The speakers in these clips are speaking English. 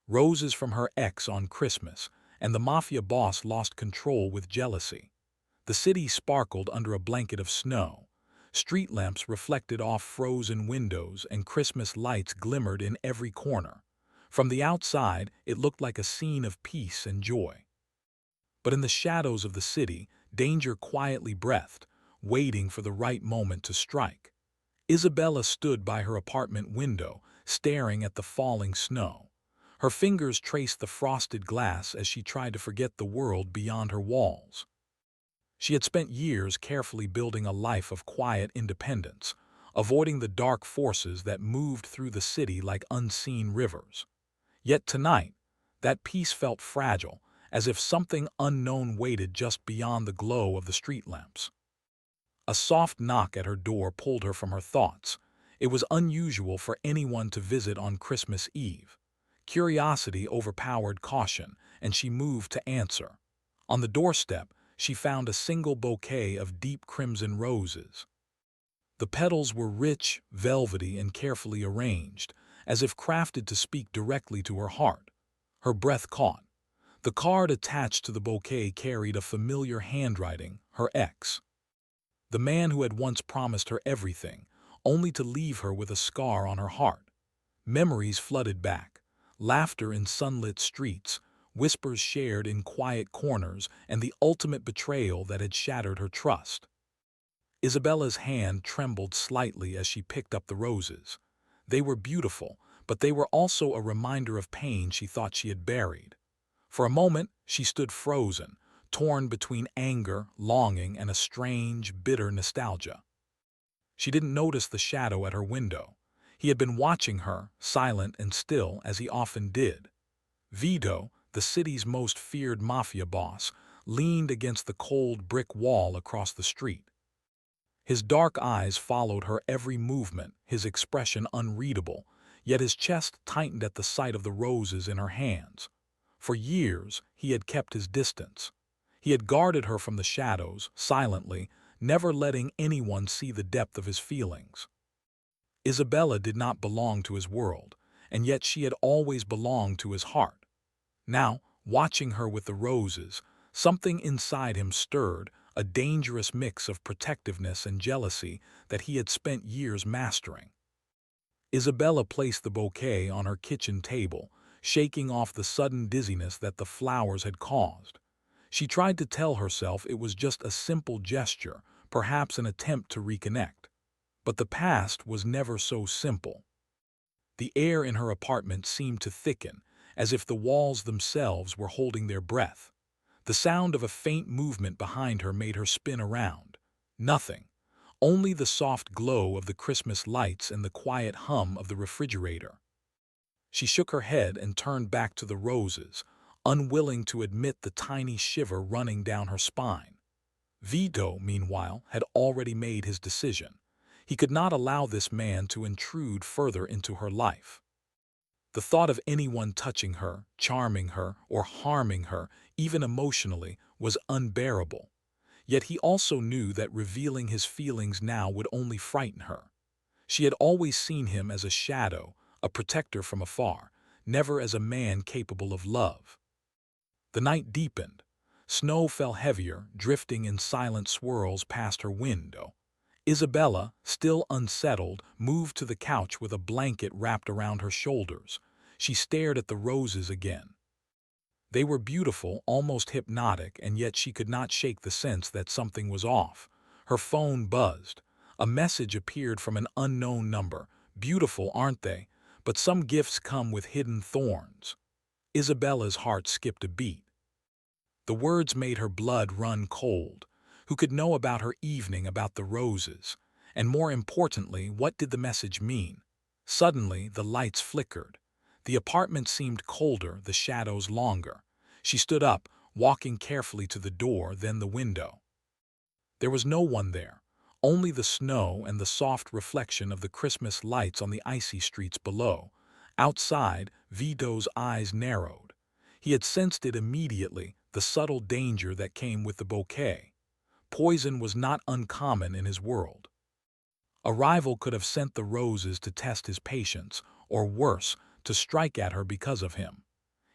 roses from her ex on Christmas, and the Mafia boss lost control with jealousy. The city sparkled under a blanket of snow. Street lamps reflected off frozen windows, and Christmas lights glimmered in every corner. From the outside, it looked like a scene of peace and joy. But in the shadows of the city, danger quietly breathed, waiting for the right moment to strike. Isabella stood by her apartment window, staring at the falling snow. Her fingers traced the frosted glass as she tried to forget the world beyond her walls. She had spent years carefully building a life of quiet independence, avoiding the dark forces that moved through the city like unseen rivers. Yet tonight, that peace felt fragile, as if something unknown waited just beyond the glow of the street lamps. A soft knock at her door pulled her from her thoughts. It was unusual for anyone to visit on Christmas Eve. Curiosity overpowered caution, and she moved to answer. On the doorstep, she found a single bouquet of deep crimson roses. The petals were rich, velvety, and carefully arranged, as if crafted to speak directly to her heart. Her breath caught. The card attached to the bouquet carried a familiar handwriting, her ex. The man who had once promised her everything, only to leave her with a scar on her heart. Memories flooded back. Laughter in sunlit streets, whispers shared in quiet corners, and the ultimate betrayal that had shattered her trust. Isabella's hand trembled slightly as she picked up the roses. They were beautiful, but they were also a reminder of pain she thought she had buried. For a moment, she stood frozen, torn between anger, longing, and a strange, bitter nostalgia. She didn't notice the shadow at her window. He had been watching her, silent and still, as he often did. Vito, the city's most feared mafia boss, leaned against the cold brick wall across the street. His dark eyes followed her every movement, his expression unreadable, yet his chest tightened at the sight of the roses in her hands. For years, he had kept his distance. He had guarded her from the shadows, silently, never letting anyone see the depth of his feelings. Isabella did not belong to his world, and yet she had always belonged to his heart. Now, watching her with the roses, something inside him stirred, a dangerous mix of protectiveness and jealousy that he had spent years mastering. Isabella placed the bouquet on her kitchen table, shaking off the sudden dizziness that the flowers had caused. She tried to tell herself it was just a simple gesture, perhaps an attempt to reconnect. But the past was never so simple. The air in her apartment seemed to thicken, as if the walls themselves were holding their breath. The sound of a faint movement behind her made her spin around. Nothing. Only the soft glow of the Christmas lights and the quiet hum of the refrigerator. She shook her head and turned back to the roses, unwilling to admit the tiny shiver running down her spine. Vito, meanwhile, had already made his decision. He could not allow this man to intrude further into her life. The thought of anyone touching her, charming her, or harming her, even emotionally, was unbearable. Yet he also knew that revealing his feelings now would only frighten her. She had always seen him as a shadow, a protector from afar, never as a man capable of love. The night deepened. Snow fell heavier, drifting in silent swirls past her window. Isabella, still unsettled, moved to the couch with a blanket wrapped around her shoulders. She stared at the roses again. They were beautiful, almost hypnotic, and yet she could not shake the sense that something was off. Her phone buzzed. A message appeared from an unknown number. "Beautiful, aren't they? But some gifts come with hidden thorns." Isabella's heart skipped a beat. The words made her blood run cold. Who could know about her evening about the roses? And more importantly, what did the message mean? Suddenly, the lights flickered. The apartment seemed colder, the shadows longer. She stood up, walking carefully to the door, then the window. There was no one there, only the snow and the soft reflection of the Christmas lights on the icy streets below. Outside, Vito's eyes narrowed. He had sensed it immediately, the subtle danger that came with the bouquet. Poison was not uncommon in his world. A rival could have sent the roses to test his patience, or worse, to strike at her because of him.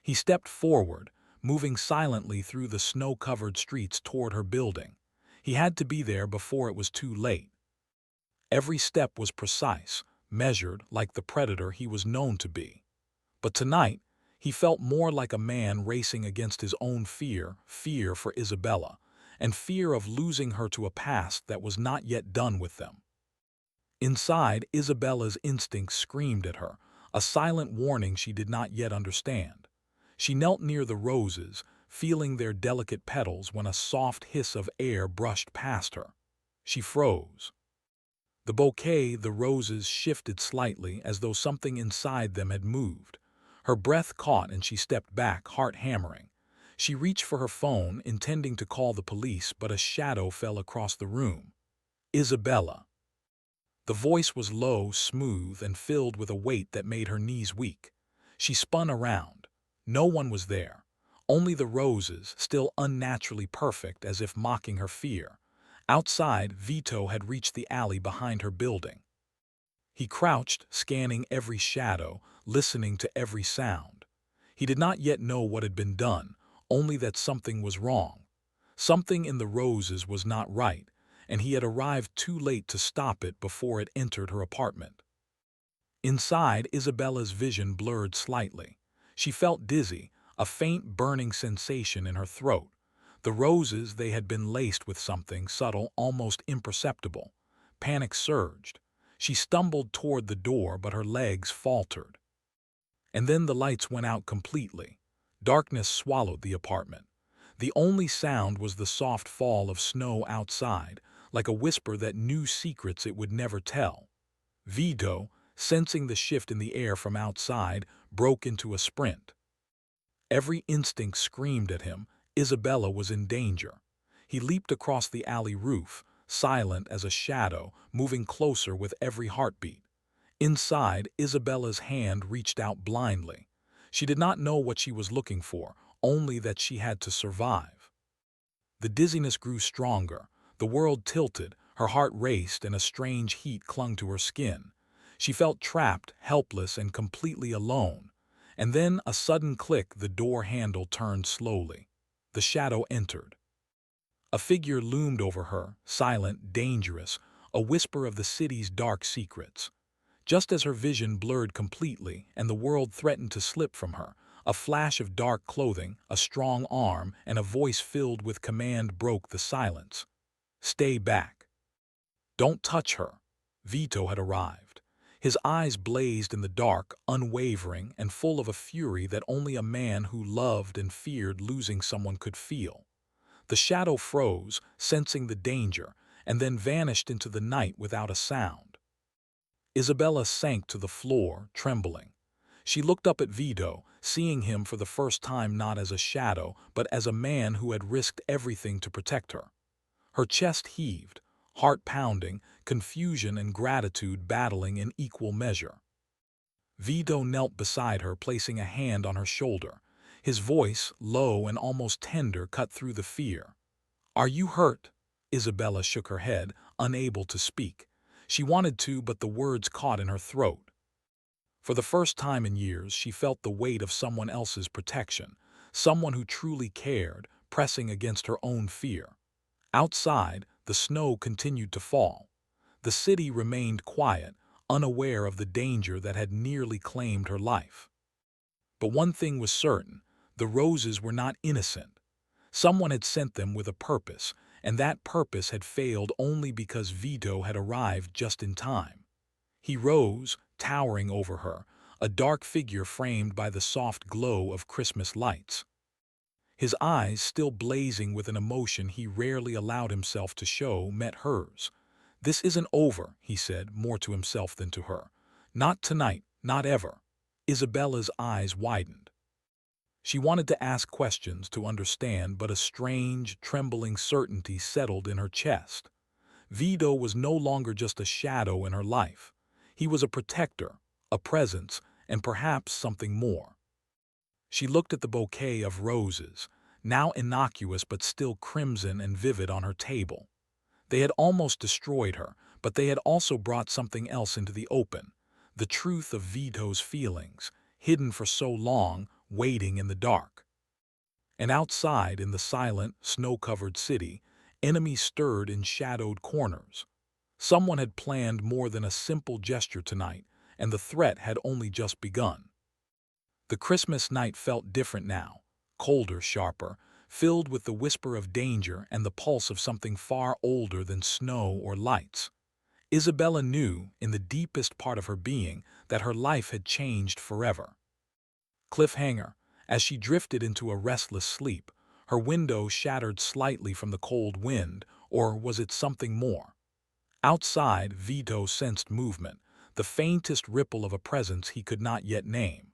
He stepped forward, moving silently through the snow-covered streets toward her building. He had to be there before it was too late. Every step was precise, measured like the predator he was known to be. But tonight, he felt more like a man racing against his own fear for Isabella, and fear of losing her to a past that was not yet done with them. Inside, Isabella's instincts screamed at her, a silent warning she did not yet understand. She knelt near the roses, feeling their delicate petals when a soft hiss of air brushed past her. She froze. The bouquet, the roses, shifted slightly as though something inside them had moved. Her breath caught and she stepped back, heart hammering. She reached for her phone, intending to call the police, but a shadow fell across the room. Isabella. The voice was low, smooth, and filled with a weight that made her knees weak. She spun around. No one was there. Only the roses, still unnaturally perfect, as if mocking her fear. Outside, Vito had reached the alley behind her building. He crouched, scanning every shadow, listening to every sound. He did not yet know what had been done, only that something was wrong. Something in the roses was not right, and he had arrived too late to stop it before it entered her apartment. Inside, Isabella's vision blurred slightly. She felt dizzy, a faint burning sensation in her throat. The roses, they had been laced with something subtle, almost imperceptible. Panic surged. She stumbled toward the door, but her legs faltered. And then the lights went out completely. Darkness swallowed the apartment. The only sound was the soft fall of snow outside, like a whisper that knew secrets it would never tell. Vito, sensing the shift in the air from outside, broke into a sprint. Every instinct screamed at him. Isabella was in danger. He leaped across the alley roof, silent as a shadow, moving closer with every heartbeat. Inside, Isabella's hand reached out blindly. She did not know what she was looking for, only that she had to survive. The dizziness grew stronger. The world tilted, her heart raced, and a strange heat clung to her skin. She felt trapped, helpless, and completely alone. And then, a sudden click, the door handle turned slowly. The shadow entered. A figure loomed over her, silent, dangerous, a whisper of the city's dark secrets. Just as her vision blurred completely and the world threatened to slip from her, a flash of dark clothing, a strong arm, and a voice filled with command broke the silence. "Stay back. Don't touch her." Vito had arrived. His eyes blazed in the dark, unwavering, and full of a fury that only a man who loved and feared losing someone could feel. The shadow froze, sensing the danger, and then vanished into the night without a sound. Isabella sank to the floor, trembling. She looked up at Vito, seeing him for the first time not as a shadow, but as a man who had risked everything to protect her. Her chest heaved, heart pounding, confusion and gratitude battling in equal measure. Vito knelt beside her, placing a hand on her shoulder. His voice, low and almost tender, cut through the fear. "Are you hurt?" Isabella shook her head, unable to speak. She wanted to, but the words caught in her throat. For the first time in years, she felt the weight of someone else's protection, someone who truly cared, pressing against her own fear. Outside, the snow continued to fall. The city remained quiet, unaware of the danger that had nearly claimed her life. But one thing was certain: the roses were not innocent. Someone had sent them with a purpose, and that purpose had failed only because Vito had arrived just in time. He rose, towering over her, a dark figure framed by the soft glow of Christmas lights. His eyes, still blazing with an emotion he rarely allowed himself to show, met hers. "This isn't over," he said, more to himself than to her. "Not tonight, not ever." Isabella's eyes widened. She wanted to ask questions, to understand, but a strange, trembling certainty settled in her chest. Vito was no longer just a shadow in her life. He was a protector, a presence, and perhaps something more. She looked at the bouquet of roses, now innocuous but still crimson and vivid on her table. They had almost destroyed her, but they had also brought something else into the open. The truth of Vito's feelings, hidden for so long, waiting in the dark. And outside, in the silent, snow-covered city, enemies stirred in shadowed corners. Someone had planned more than a simple gesture tonight, and the threat had only just begun. The Christmas night felt different now, colder, sharper, filled with the whisper of danger and the pulse of something far older than snow or lights. Isabella knew, in the deepest part of her being, that her life had changed forever. Cliffhanger. As she drifted into a restless sleep, her window shattered slightly from the cold wind, or was it something more? Outside, Vito sensed movement, the faintest ripple of a presence he could not yet name.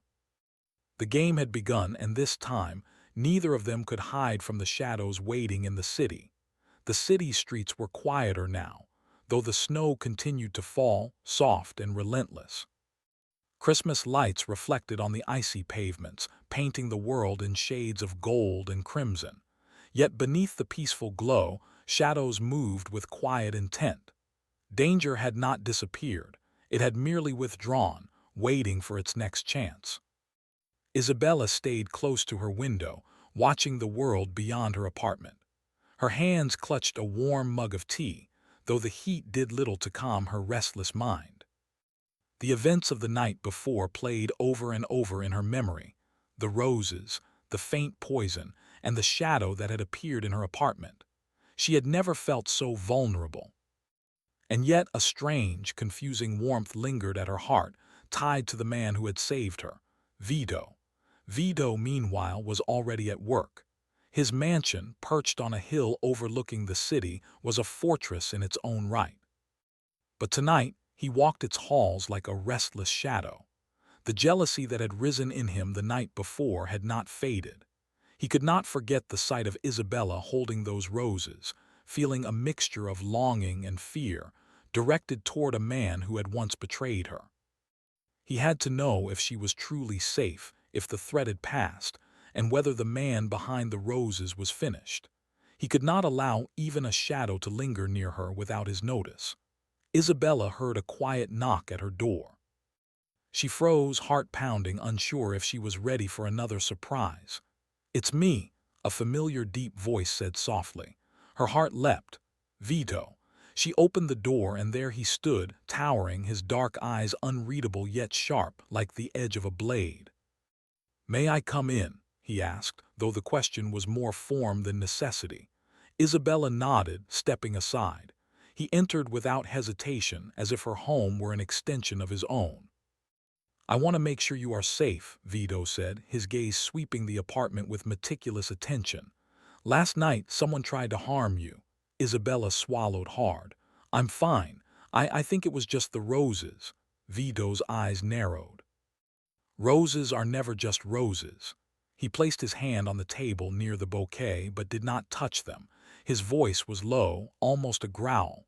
The game had begun, and this time, neither of them could hide from the shadows waiting in the city. The city streets were quieter now, though the snow continued to fall, soft and relentless. Christmas lights reflected on the icy pavements, painting the world in shades of gold and crimson. Yet beneath the peaceful glow, shadows moved with quiet intent. Danger had not disappeared, it had merely withdrawn, waiting for its next chance. Isabella stayed close to her window, watching the world beyond her apartment. Her hands clutched a warm mug of tea, though the heat did little to calm her restless mind. The events of the night before played over and over in her memory: the roses, the faint poison, and the shadow that had appeared in her apartment. She had never felt so vulnerable. And yet a strange, confusing warmth lingered at her heart, tied to the man who had saved her, Vito. Vito, meanwhile, was already at work. His mansion, perched on a hill overlooking the city, was a fortress in its own right. But tonight, he walked its halls like a restless shadow. The jealousy that had risen in him the night before had not faded. He could not forget the sight of Isabella holding those roses, feeling a mixture of longing and fear, directed toward a man who had once betrayed her. He had to know if she was truly safe, if the threat had passed, and whether the man behind the roses was finished. He could not allow even a shadow to linger near her without his notice. Isabella heard a quiet knock at her door. She froze, heart pounding, unsure if she was ready for another surprise. "It's me," a familiar deep voice said softly. Her heart leapt. Vito. She opened the door, and there he stood, towering, his dark eyes unreadable yet sharp, like the edge of a blade. "May I come in?" he asked, though the question was more form than necessity. Isabella nodded, stepping aside. He entered without hesitation, as if her home were an extension of his own. "I want to make sure you are safe," Vito said, his gaze sweeping the apartment with meticulous attention. "Last night, someone tried to harm you." Isabella swallowed hard. "I'm fine. I think it was just the roses." Vito's eyes narrowed. "Roses are never just roses." He placed his hand on the table near the bouquet but did not touch them. His voice was low, almost a growl.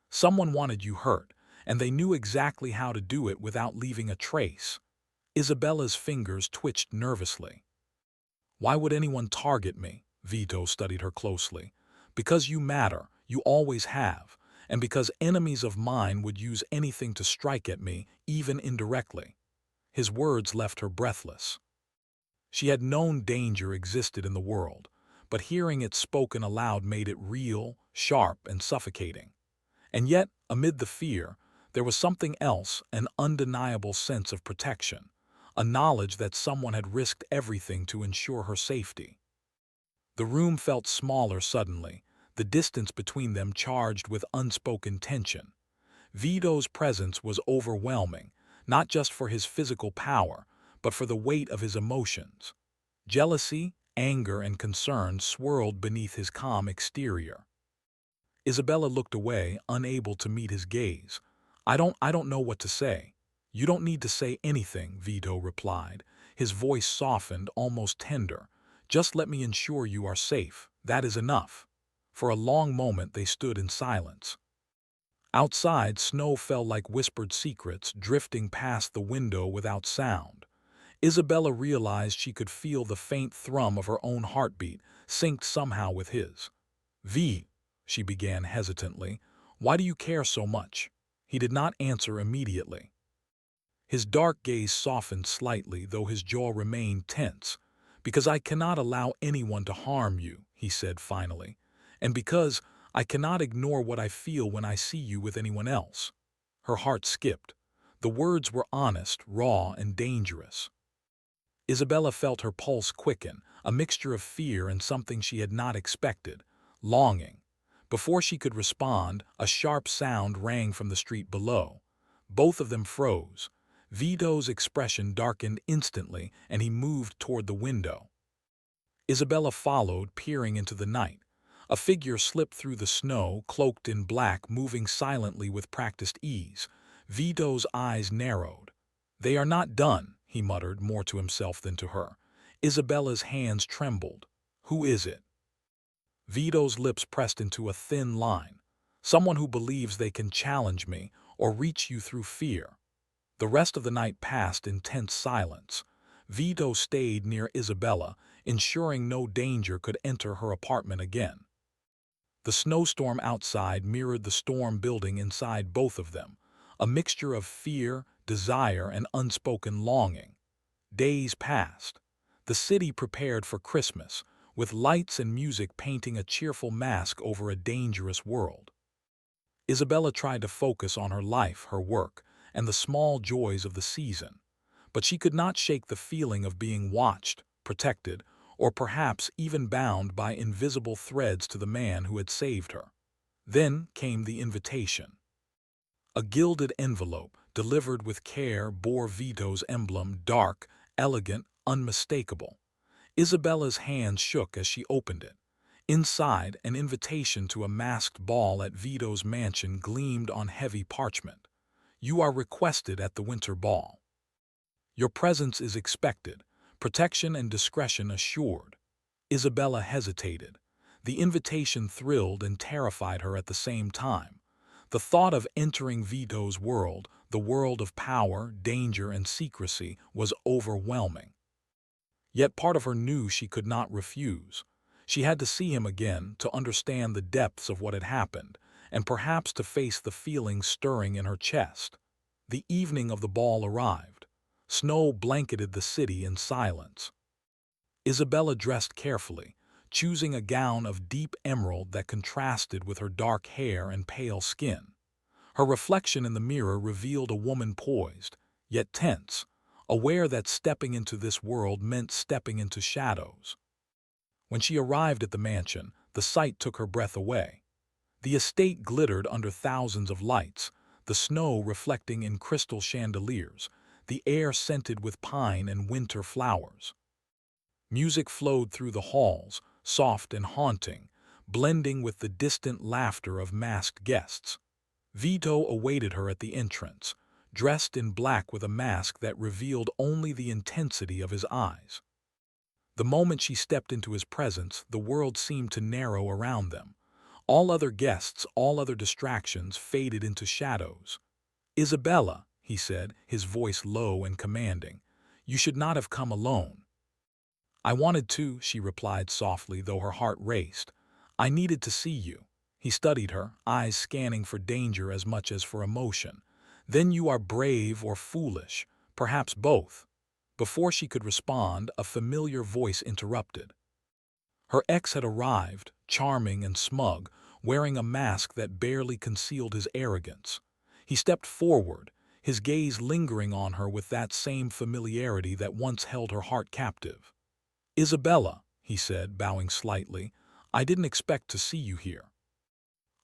"Someone wanted you hurt, and they knew exactly how to do it without leaving a trace." Isabella's fingers twitched nervously. "Why would anyone target me?" Vito studied her closely. "Because you matter, you always have, and because enemies of mine would use anything to strike at me, even indirectly." His words left her breathless. She had known danger existed in the world, but hearing it spoken aloud made it real, sharp, and suffocating. And yet, amid the fear, there was something else, an undeniable sense of protection, a knowledge that someone had risked everything to ensure her safety. The room felt smaller suddenly, the distance between them charged with unspoken tension. Vito's presence was overwhelming, not just for his physical power, but for the weight of his emotions. Jealousy, anger, and concern swirled beneath his calm exterior. Isabella looked away, unable to meet his gaze. I don't know what to say." "You don't need to say anything," Vito replied. His voice softened, almost tender. "Just let me ensure you are safe. That is enough." For a long moment they stood in silence. Outside, snow fell like whispered secrets, drifting past the window without sound. Isabella realized she could feel the faint thrum of her own heartbeat, synced somehow with his. "V," she began hesitantly, "why do you care so much?" He did not answer immediately. His dark gaze softened slightly, though his jaw remained tense. "Because I cannot allow anyone to harm you," he said finally, "and because I cannot ignore what I feel when I see you with anyone else." Her heart skipped. The words were honest, raw, and dangerous. Isabella felt her pulse quicken, a mixture of fear and something she had not expected, longing. Before she could respond, a sharp sound rang from the street below. Both of them froze. Vito's expression darkened instantly, and he moved toward the window. Isabella followed, peering into the night. A figure slipped through the snow, cloaked in black, moving silently with practiced ease. Vito's eyes narrowed. "They are not done," he muttered, more to himself than to her. Isabella's hands trembled. "Who is it?" Vito's lips pressed into a thin line. "Someone who believes they can challenge me or reach you through fear." The rest of the night passed in tense silence. Vito stayed near Isabella, ensuring no danger could enter her apartment again. The snowstorm outside mirrored the storm building inside both of them, a mixture of fear, desire, and unspoken longing. Days passed. The city prepared for Christmas, with lights and music painting a cheerful mask over a dangerous world. Isabella tried to focus on her life, her work, and the small joys of the season, but she could not shake the feeling of being watched, protected, or perhaps even bound by invisible threads to the man who had saved her. Then came the invitation. A gilded envelope, delivered with care, bore Vito's emblem, dark, elegant, unmistakable. Isabella's hands shook as she opened it. Inside, an invitation to a masked ball at Vito's mansion gleamed on heavy parchment. "You are requested at the winter ball. Your presence is expected, protection and discretion assured." Isabella hesitated. The invitation thrilled and terrified her at the same time. The thought of entering Vito's world, the world of power, danger, and secrecy, was overwhelming. Yet part of her knew she could not refuse. She had to see him again, to understand the depths of what had happened, and perhaps to face the feelings stirring in her chest. The evening of the ball arrived. Snow blanketed the city in silence. Isabella dressed carefully, choosing a gown of deep emerald that contrasted with her dark hair and pale skin. Her reflection in the mirror revealed a woman poised, yet tense, aware that stepping into this world meant stepping into shadows. When she arrived at the mansion, the sight took her breath away. The estate glittered under thousands of lights, the snow reflecting in crystal chandeliers, the air scented with pine and winter flowers. Music flowed through the halls, soft and haunting, blending with the distant laughter of masked guests. Vito awaited her at the entrance, dressed in black with a mask that revealed only the intensity of his eyes. The moment she stepped into his presence, the world seemed to narrow around them. All other guests, all other distractions faded into shadows. "Isabella," he said, his voice low and commanding, "you should not have come alone." "I wanted to," she replied softly, though her heart raced. "I needed to see you." He studied her, eyes scanning for danger as much as for emotion. "Then you are brave or foolish, perhaps both." Before she could respond, a familiar voice interrupted. Her ex had arrived, charming and smug, wearing a mask that barely concealed his arrogance. He stepped forward, his gaze lingering on her with that same familiarity that once held her heart captive. "Isabella," he said, bowing slightly, "I didn't expect to see you here."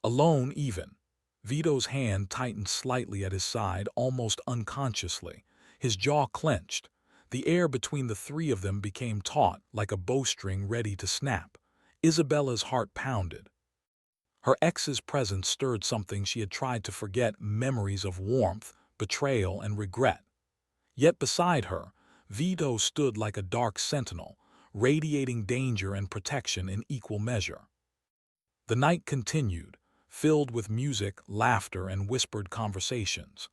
"Alone, even." Vito's hand tightened slightly at his side, almost unconsciously. His jaw clenched. The air between the three of them became taut, like a bowstring ready to snap. Isabella's heart pounded. Her ex's presence stirred something she had tried to forget, memories of warmth, betrayal, and regret. Yet beside her, Vito stood like a dark sentinel, radiating danger and protection in equal measure. The night continued, filled with music, laughter, and whispered conversations.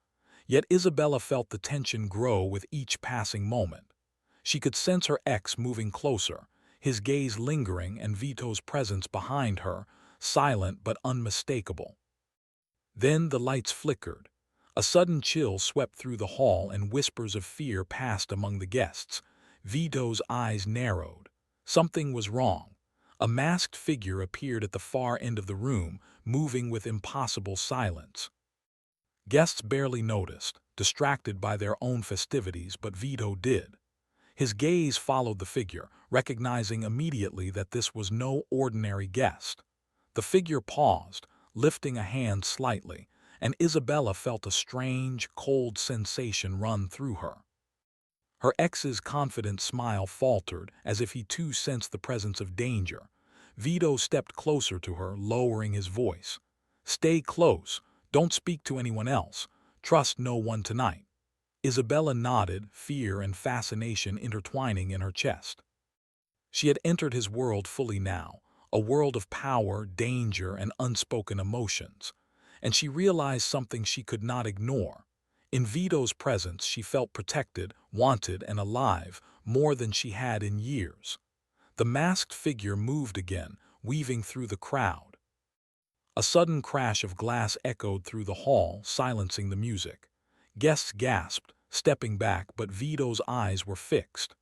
Yet Isabella felt the tension grow with each passing moment. She could sense her ex moving closer, his gaze lingering, and Vito's presence behind her, silent but unmistakable. Then the lights flickered. A sudden chill swept through the hall and whispers of fear passed among the guests. Vito's eyes narrowed. Something was wrong. A masked figure appeared at the far end of the room, moving with impossible silence. Guests barely noticed, distracted by their own festivities, but Vito did. His gaze followed the figure, recognizing immediately that this was no ordinary guest. The figure paused, lifting a hand slightly, and Isabella felt a strange, cold sensation run through her. Her ex's confident smile faltered, as if he too sensed the presence of danger. Vito stepped closer to her, lowering his voice. "Stay close. Don't speak to anyone else. Trust no one tonight." Isabella nodded, fear and fascination intertwining in her chest. She had entered his world fully now, a world of power, danger, and unspoken emotions. And she realized something she could not ignore. In Vito's presence, she felt protected, wanted, and alive, more than she had in years. The masked figure moved again, weaving through the crowd. A sudden crash of glass echoed through the hall, silencing the music. Guests gasped, stepping back, but Vito's eyes were fixed.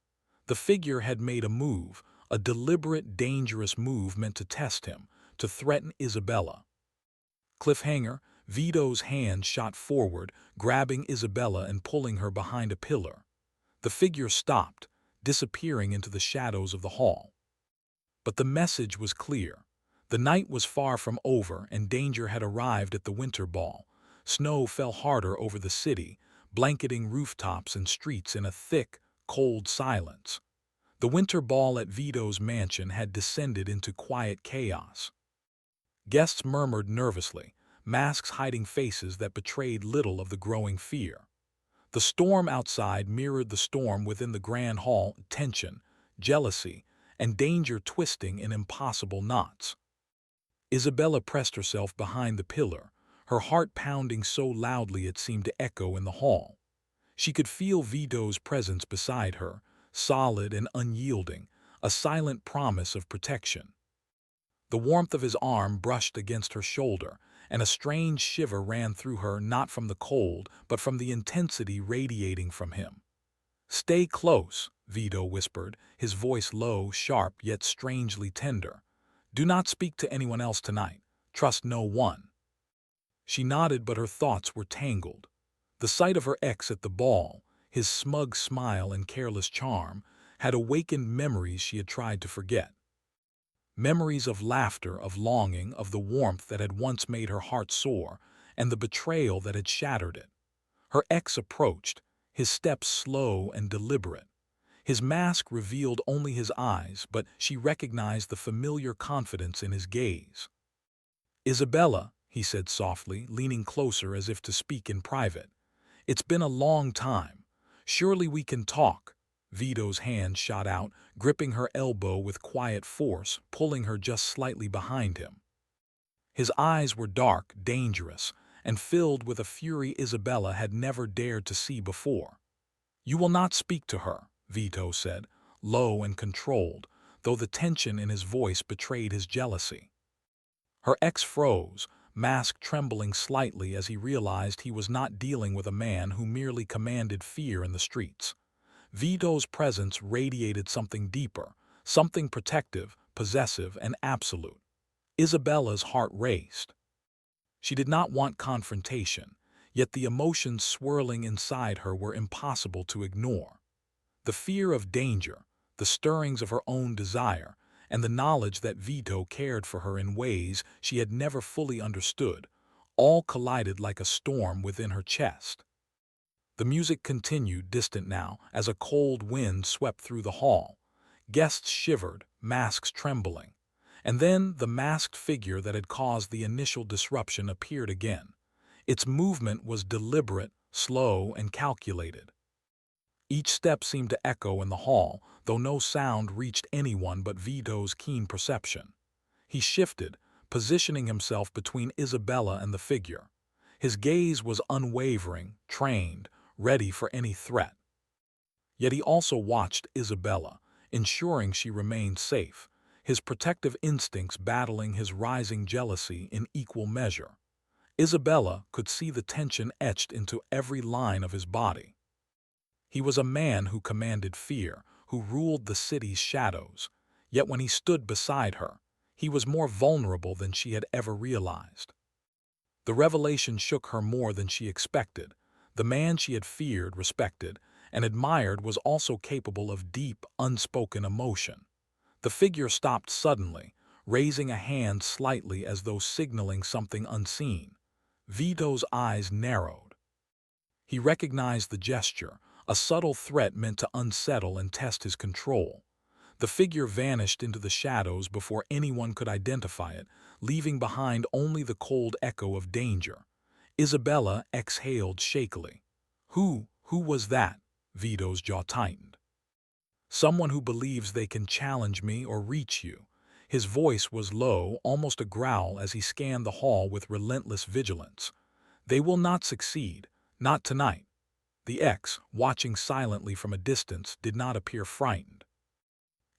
The figure had made a move, a deliberate, dangerous move meant to test him, to threaten Isabella. Cliffhanger, Vito's hand shot forward, grabbing Isabella and pulling her behind a pillar. The figure stopped, disappearing into the shadows of the hall. But the message was clear. The night was far from over, and danger had arrived at the winter ball. Snow fell harder over the city, blanketing rooftops and streets in a thick, cold silence. The winter ball at Vito's mansion had descended into quiet chaos. Guests murmured nervously, masks hiding faces that betrayed little of the growing fear. The storm outside mirrored the storm within the grand hall, tension, jealousy, and danger twisting in impossible knots. Isabella pressed herself behind the pillar, her heart pounding so loudly it seemed to echo in the hall. She could feel Vito's presence beside her, solid and unyielding, a silent promise of protection. The warmth of his arm brushed against her shoulder, and a strange shiver ran through her, not from the cold, but from the intensity radiating from him. "Stay close," Vito whispered, his voice low, sharp, yet strangely tender. "Do not speak to anyone else tonight. Trust no one." She nodded, but her thoughts were tangled. The sight of her ex at the ball, his smug smile and careless charm, had awakened memories she had tried to forget. Memories of laughter, of longing, of the warmth that had once made her heart soar, and the betrayal that had shattered it. Her ex approached, his steps slow and deliberate. His mask revealed only his eyes, but she recognized the familiar confidence in his gaze. "Isabella," he said softly, leaning closer as if to speak in private. "It's been a long time. Surely we can talk." Vito's hand shot out, gripping her elbow with quiet force, pulling her just slightly behind him. His eyes were dark, dangerous, and filled with a fury Isabella had never dared to see before. "You will not speak to her," Vito said, low and controlled, though the tension in his voice betrayed his jealousy. Her ex froze, mask trembling slightly as he realized he was not dealing with a man who merely commanded fear in the streets. Vito's presence radiated something deeper, something protective, possessive, and absolute. Isabella's heart raced. She did not want confrontation, yet the emotions swirling inside her were impossible to ignore. The fear of danger, the stirrings of her own desire, and the knowledge that Vito cared for her in ways she had never fully understood, all collided like a storm within her chest. The music continued, distant now, as a cold wind swept through the hall. Guests shivered, masks trembling. And then the masked figure that had caused the initial disruption appeared again. Its movement was deliberate, slow, and calculated. Each step seemed to echo in the hall, though no sound reached anyone but Vito's keen perception. He shifted, positioning himself between Isabella and the figure. His gaze was unwavering, trained, ready for any threat. Yet he also watched Isabella, ensuring she remained safe, his protective instincts battling his rising jealousy in equal measure. Isabella could see the tension etched into every line of his body. He was a man who commanded fear, who ruled the city's shadows. Yet when he stood beside her, he was more vulnerable than she had ever realized. The revelation shook her more than she expected. The man she had feared, respected, and admired was also capable of deep, unspoken emotion. The figure stopped suddenly, raising a hand slightly as though signaling something unseen. Vito's eyes narrowed. He recognized the gesture, a subtle threat meant to unsettle and test his control. The figure vanished into the shadows before anyone could identify it, leaving behind only the cold echo of danger. Isabella exhaled shakily. Who was that? Vito's jaw tightened. Someone who believes they can challenge me or reach you. His voice was low, almost a growl as he scanned the hall with relentless vigilance. They will not succeed, not tonight. The ex, watching silently from a distance, did not appear frightened.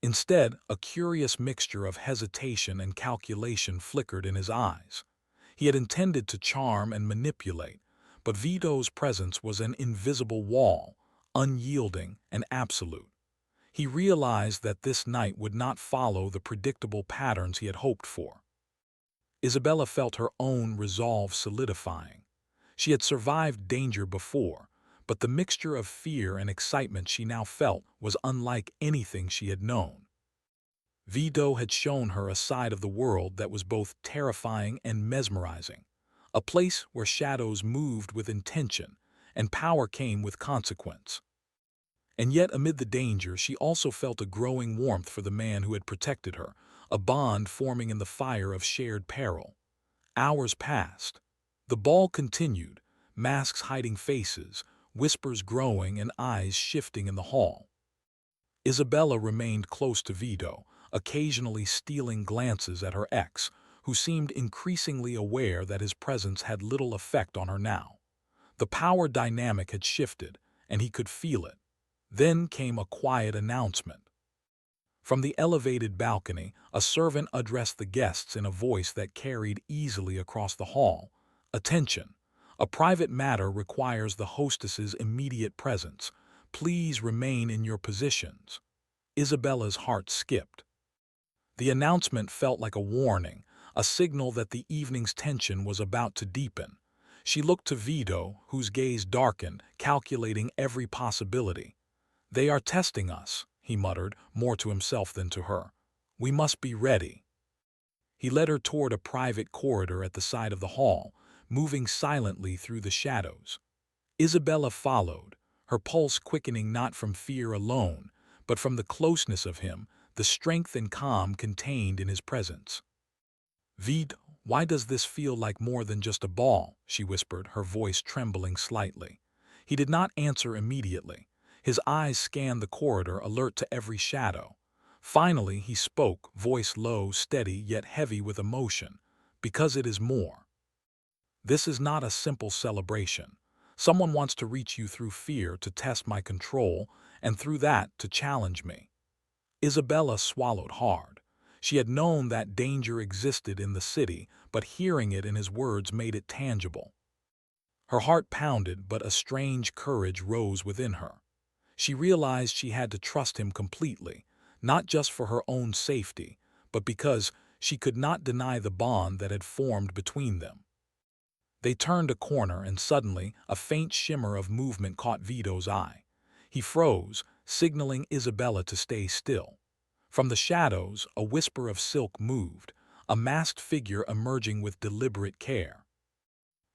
Instead, a curious mixture of hesitation and calculation flickered in his eyes. He had intended to charm and manipulate, but Vito's presence was an invisible wall, unyielding and absolute. He realized that this night would not follow the predictable patterns he had hoped for. Isabella felt her own resolve solidifying. She had survived danger before, but the mixture of fear and excitement she now felt was unlike anything she had known. Vito had shown her a side of the world that was both terrifying and mesmerizing, a place where shadows moved with intention and power came with consequence. And yet, amid the danger, she also felt a growing warmth for the man who had protected her, a bond forming in the fire of shared peril. Hours passed. The ball continued, masks hiding faces, whispers growing and eyes shifting in the hall. Isabella remained close to Vito, occasionally stealing glances at her ex, who seemed increasingly aware that his presence had little effect on her now. The power dynamic had shifted, and he could feel it. Then came a quiet announcement. From the elevated balcony, a servant addressed the guests in a voice that carried easily across the hall. "Attention! A private matter requires the hostess's immediate presence. Please remain in your positions." Isabella's heart skipped. The announcement felt like a warning, a signal that the evening's tension was about to deepen. She looked to Vito, whose gaze darkened, calculating every possibility. "They are testing us," he muttered, more to himself than to her. "We must be ready." He led her toward a private corridor at the side of the hall, moving silently through the shadows. Isabella followed, her pulse quickening not from fear alone, but from the closeness of him, the strength and calm contained in his presence. "Vito, why does this feel like more than just a ball?" she whispered, her voice trembling slightly. He did not answer immediately. His eyes scanned the corridor, alert to every shadow. Finally, he spoke, voice low, steady, yet heavy with emotion. "Because it is more. This is not a simple celebration. Someone wants to reach you through fear to test my control, and through that to challenge me." Isabella swallowed hard. She had known that danger existed in the city, but hearing it in his words made it tangible. Her heart pounded, but a strange courage rose within her. She realized she had to trust him completely, not just for her own safety, but because she could not deny the bond that had formed between them. They turned a corner, and suddenly a faint shimmer of movement caught Vito's eye. He froze, signaling Isabella to stay still. From the shadows, a whisper of silk moved, a masked figure emerging with deliberate care.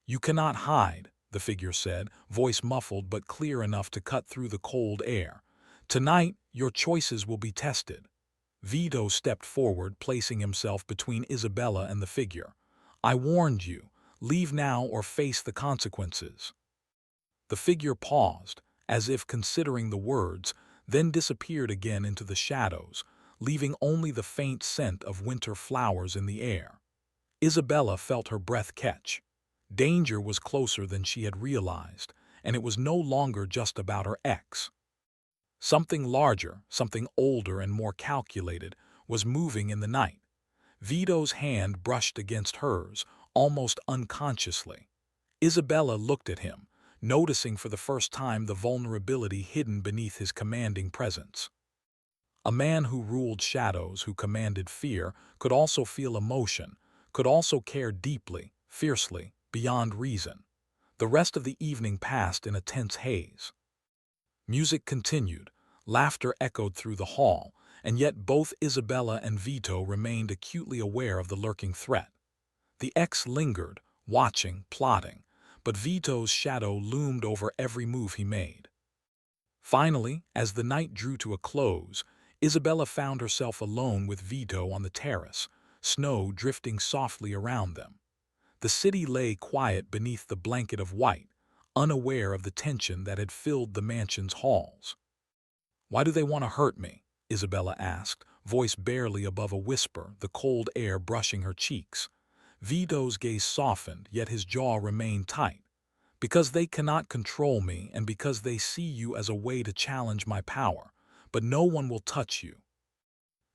"You cannot hide," the figure said, voice muffled but clear enough to cut through the cold air. "Tonight, your choices will be tested." Vito stepped forward, placing himself between Isabella and the figure. "I warned you. Leave now or face the consequences." The figure paused, as if considering the words, then disappeared again into the shadows, leaving only the faint scent of winter flowers in the air. Isabella felt her breath catch. Danger was closer than she had realized, and it was no longer just about her ex. Something larger, something older and more calculated, was moving in the night. Vito's hand brushed against hers, almost unconsciously. Isabella looked at him, noticing for the first time the vulnerability hidden beneath his commanding presence. A man who ruled shadows, who commanded fear, could also feel emotion, could also care deeply, fiercely, beyond reason. The rest of the evening passed in a tense haze. Music continued, laughter echoed through the hall, and yet both Isabella and Vito remained acutely aware of the lurking threat. The ex lingered, watching, plotting, but Vito's shadow loomed over every move he made. Finally, as the night drew to a close, Isabella found herself alone with Vito on the terrace, snow drifting softly around them. The city lay quiet beneath the blanket of white, unaware of the tension that had filled the mansion's halls. "Why do they want to hurt me?" Isabella asked, voice barely above a whisper, the cold air brushing her cheeks. Vito's gaze softened, yet his jaw remained tight. "Because they cannot control me and because they see you as a way to challenge my power, but no one will touch you.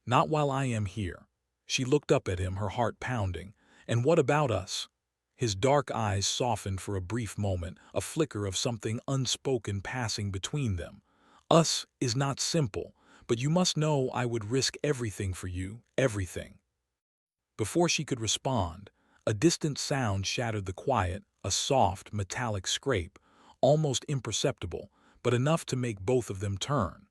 Not while I am here." She looked up at him, her heart pounding. "And what about us?" His dark eyes softened for a brief moment, a flicker of something unspoken passing between them. "Us is not simple, but you must know I would risk everything for you, everything." Before she could respond, a distant sound shattered the quiet, a soft, metallic scrape, almost imperceptible, but enough to make both of them turn.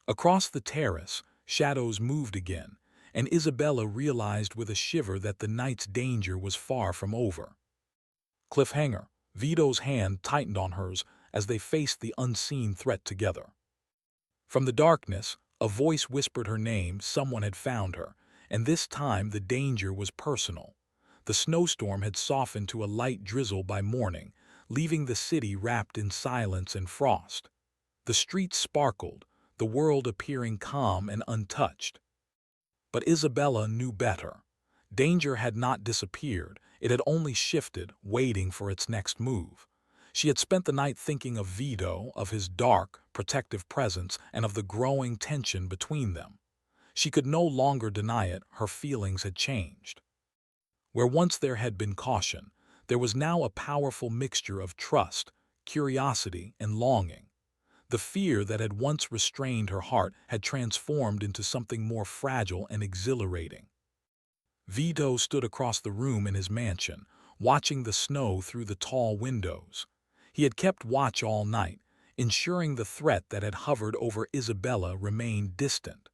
Across the terrace, shadows moved again, and Isabella realized with a shiver that the night's danger was far from over. Cliffhanger. Vito's hand tightened on hers as they faced the unseen threat together. From the darkness, a voice whispered her name. Someone had found her, and this time the danger was personal. The snowstorm had softened to a light drizzle by morning, leaving the city wrapped in silence and frost. The streets sparkled, the world appearing calm and untouched. But Isabella knew better. Danger had not disappeared, it had only shifted, waiting for its next move. She had spent the night thinking of Vito, of his dark, protective presence, and of the growing tension between them. She could no longer deny it, her feelings had changed. Where once there had been caution, there was now a powerful mixture of trust, curiosity, and longing. The fear that had once restrained her heart had transformed into something more fragile and exhilarating. Vito stood across the room in his mansion, watching the snow through the tall windows. He had kept watch all night, ensuring the threat that had hovered over Isabella remained distant.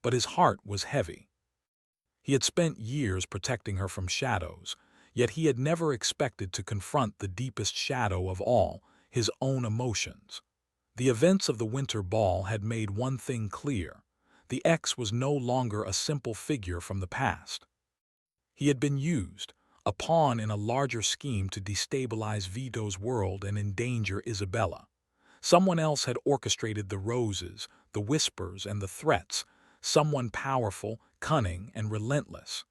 But his heart was heavy. He had spent years protecting her from shadows, yet he had never expected to confront the deepest shadow of all, his own emotions. The events of the winter ball had made one thing clear. The ex was no longer a simple figure from the past. He had been used, a pawn in a larger scheme to destabilize Vito's world and endanger Isabella. Someone else had orchestrated the roses, the whispers, and the threats, someone powerful, cunning, and relentless.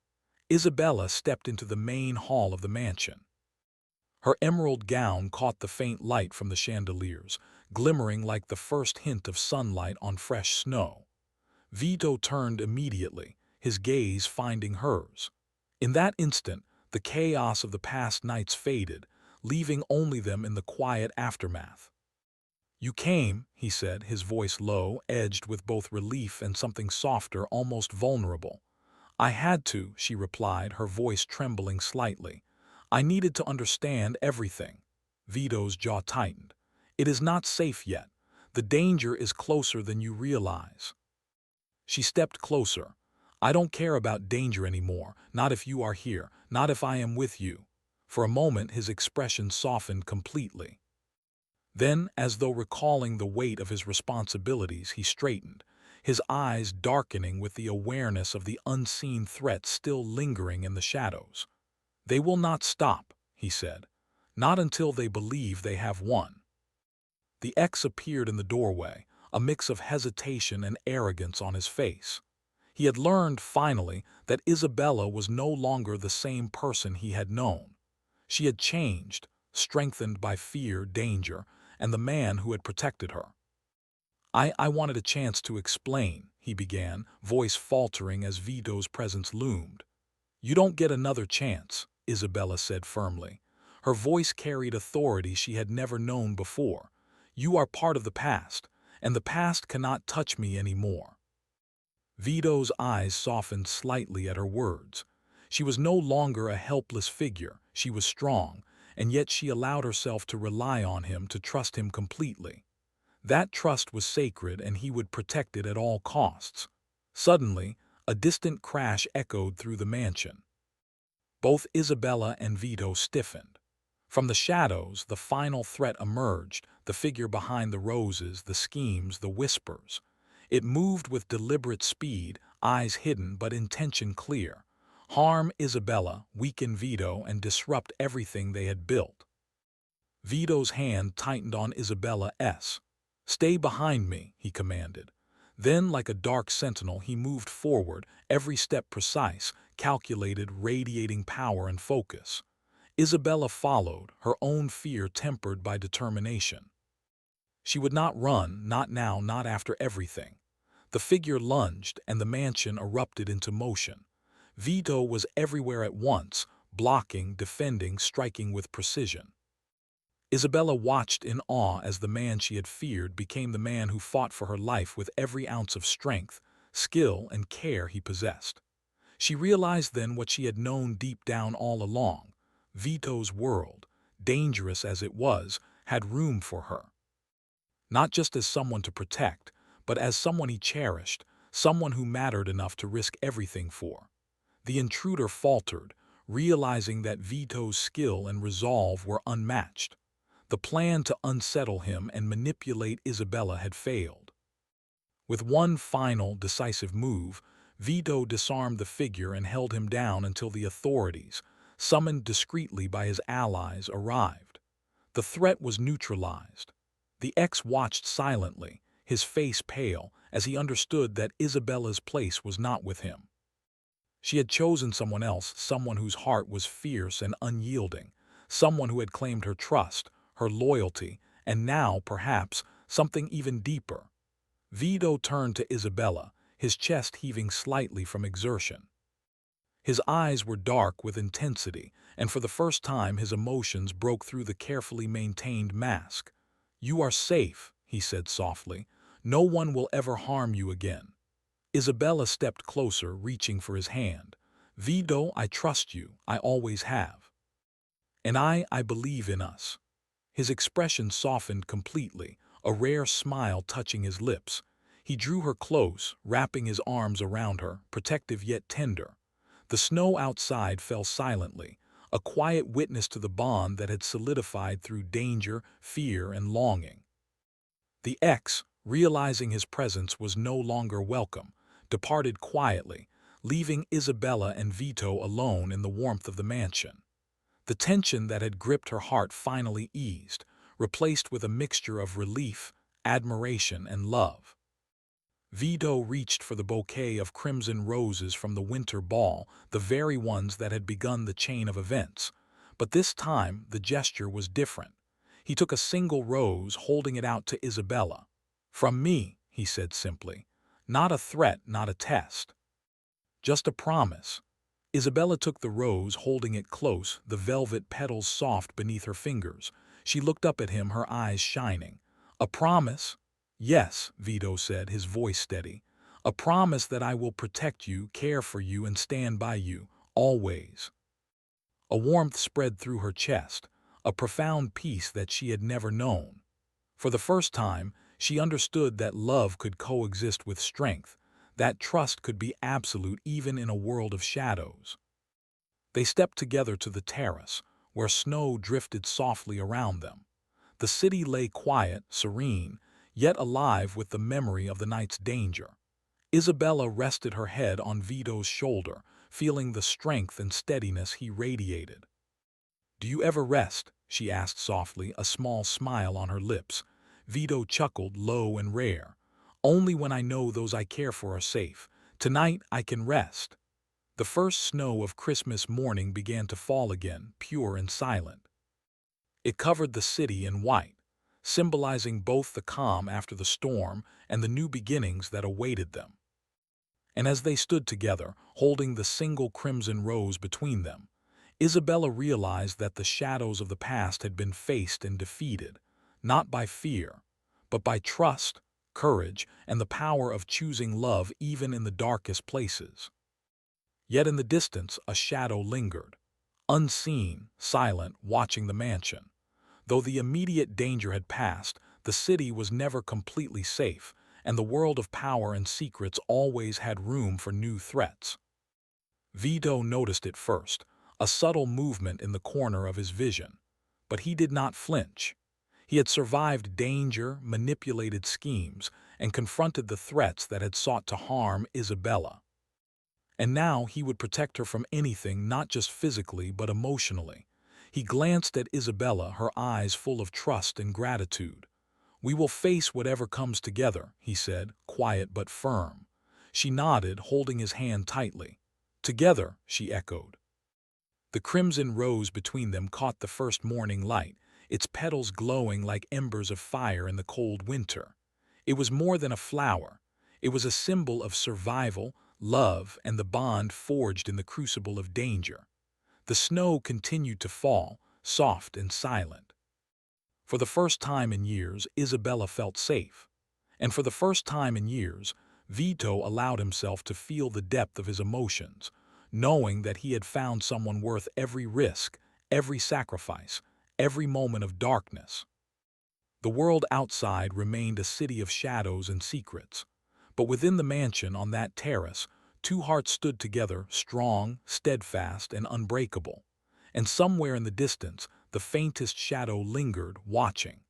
Isabella stepped into the main hall of the mansion. Her emerald gown caught the faint light from the chandeliers, glimmering like the first hint of sunlight on fresh snow. Vito turned immediately, his gaze finding hers. In that instant, the chaos of the past nights faded, leaving only them in the quiet aftermath. "You came," he said, his voice low, edged with both relief and something softer, almost vulnerable. "I had to," she replied, her voice trembling slightly. "I needed to understand everything." Vito's jaw tightened. "It is not safe yet. The danger is closer than you realize." She stepped closer. "I don't care about danger anymore, not if you are here, not if I am with you." For a moment his expression softened completely. Then, as though recalling the weight of his responsibilities, he straightened, his eyes darkening with the awareness of the unseen threat still lingering in the shadows. "They will not stop," he said, "not until they believe they have won." The ex appeared in the doorway, a mix of hesitation and arrogance on his face. He had learned, finally, that Isabella was no longer the same person he had known. She had changed, strengthened by fear, danger, and the man who had protected her. I wanted a chance to explain," he began, voice faltering as Vito's presence loomed. "You don't get another chance," Isabella said firmly. Her voice carried authority she had never known before. You are part of the past, and the past cannot touch me anymore. Vito's eyes softened slightly at her words. She was no longer a helpless figure, she was strong, and yet she allowed herself to rely on him, to trust him completely. That trust was sacred, and he would protect it at all costs. Suddenly, a distant crash echoed through the mansion. Both Isabella and Vito stiffened. From the shadows, the final threat emerged, the figure behind the roses, the schemes, the whispers. It moved with deliberate speed, eyes hidden but intention clear. Harm Isabella, weaken Vito, and disrupt everything they had built. Vito's hand tightened on Isabella's. "Stay behind me," he commanded. Then, like a dark sentinel, he moved forward, every step precise, calculated, radiating power and focus. Isabella followed, her own fear tempered by determination. She would not run, not now, not after everything. The figure lunged, and the mansion erupted into motion. Vito was everywhere at once, blocking, defending, striking with precision. Isabella watched in awe as the man she had feared became the man who fought for her life with every ounce of strength, skill, and care he possessed. She realized then what she had known deep down all along. Vito's world, dangerous as it was, had room for her. Not just as someone to protect, but as someone he cherished, someone who mattered enough to risk everything for. The intruder faltered, realizing that Vito's skill and resolve were unmatched. The plan to unsettle him and manipulate Isabella had failed. With one final, decisive move, Vito disarmed the figure and held him down until the authorities, summoned discreetly by his allies, arrived. The threat was neutralized. The ex watched silently, his face pale, as he understood that Isabella's place was not with him. She had chosen someone else, someone whose heart was fierce and unyielding, someone who had claimed her trust, her loyalty, and now, perhaps, something even deeper. Vito turned to Isabella, his chest heaving slightly from exertion. His eyes were dark with intensity, and for the first time his emotions broke through the carefully maintained mask. "You are safe," he said softly. "No one will ever harm you again." Isabella stepped closer, reaching for his hand. "Vito, I trust you. I always have. And I believe in us." His expression softened completely, a rare smile touching his lips. He drew her close, wrapping his arms around her, protective yet tender. The snow outside fell silently, a quiet witness to the bond that had solidified through danger, fear, and longing. The ex, realizing his presence was no longer welcome, departed quietly, leaving Isabella and Vito alone in the warmth of the mansion. The tension that had gripped her heart finally eased, replaced with a mixture of relief, admiration, and love. Vito reached for the bouquet of crimson roses from the winter ball, the very ones that had begun the chain of events. But this time, the gesture was different. He took a single rose, holding it out to Isabella. "From me," he said simply. "Not a threat, not a test. Just a promise." Isabella took the rose, holding it close, the velvet petals soft beneath her fingers. She looked up at him, her eyes shining. "A promise?" "Yes," Vito said, his voice steady. "A promise that I will protect you, care for you, and stand by you, always." A warmth spread through her chest, a profound peace that she had never known. For the first time, she understood that love could coexist with strength, that trust could be absolute even in a world of shadows. They stepped together to the terrace, where snow drifted softly around them. The city lay quiet, serene, yet alive with the memory of the night's danger. Isabella rested her head on Vito's shoulder, feeling the strength and steadiness he radiated. "Do you ever rest?" she asked softly, a small smile on her lips. Vito chuckled, low and rare. "Only when I know those I care for are safe. Tonight I can rest." The first snow of Christmas morning began to fall again, pure and silent. It covered the city in white, symbolizing both the calm after the storm and the new beginnings that awaited them. And as they stood together, holding the single crimson rose between them, Isabella realized that the shadows of the past had been faced and defeated, not by fear, but by trust, courage, and the power of choosing love even in the darkest places. Yet in the distance a shadow lingered, unseen, silent, watching the mansion. Though the immediate danger had passed, the city was never completely safe, and the world of power and secrets always had room for new threats. Vito noticed it first, a subtle movement in the corner of his vision. But he did not flinch. He had survived danger, manipulated schemes, and confronted the threats that had sought to harm Isabella. And now he would protect her from anything, not just physically but emotionally. He glanced at Isabella, her eyes full of trust and gratitude. "We will face whatever comes together," he said, quiet but firm. She nodded, holding his hand tightly. "Together," she echoed. The crimson rose between them caught the first morning light, its petals glowing like embers of fire in the cold winter. It was more than a flower. It was a symbol of survival, love, and the bond forged in the crucible of danger. The snow continued to fall, soft and silent. For the first time in years, Isabella felt safe. And for the first time in years, Vito allowed himself to feel the depth of his emotions, knowing that he had found someone worth every risk, every sacrifice, every moment of darkness. The world outside remained a city of shadows and secrets. But within the mansion on that terrace, two hearts stood together, strong, steadfast, and unbreakable. And somewhere in the distance, the faintest shadow lingered, watching.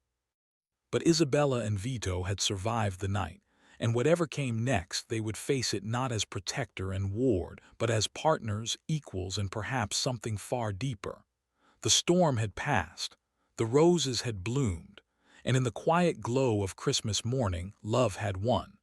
But Isabella and Vito had survived the night, and whatever came next, they would face it not as protector and ward, but as partners, equals, and perhaps something far deeper. The storm had passed, the roses had bloomed, and in the quiet glow of Christmas morning, love had won.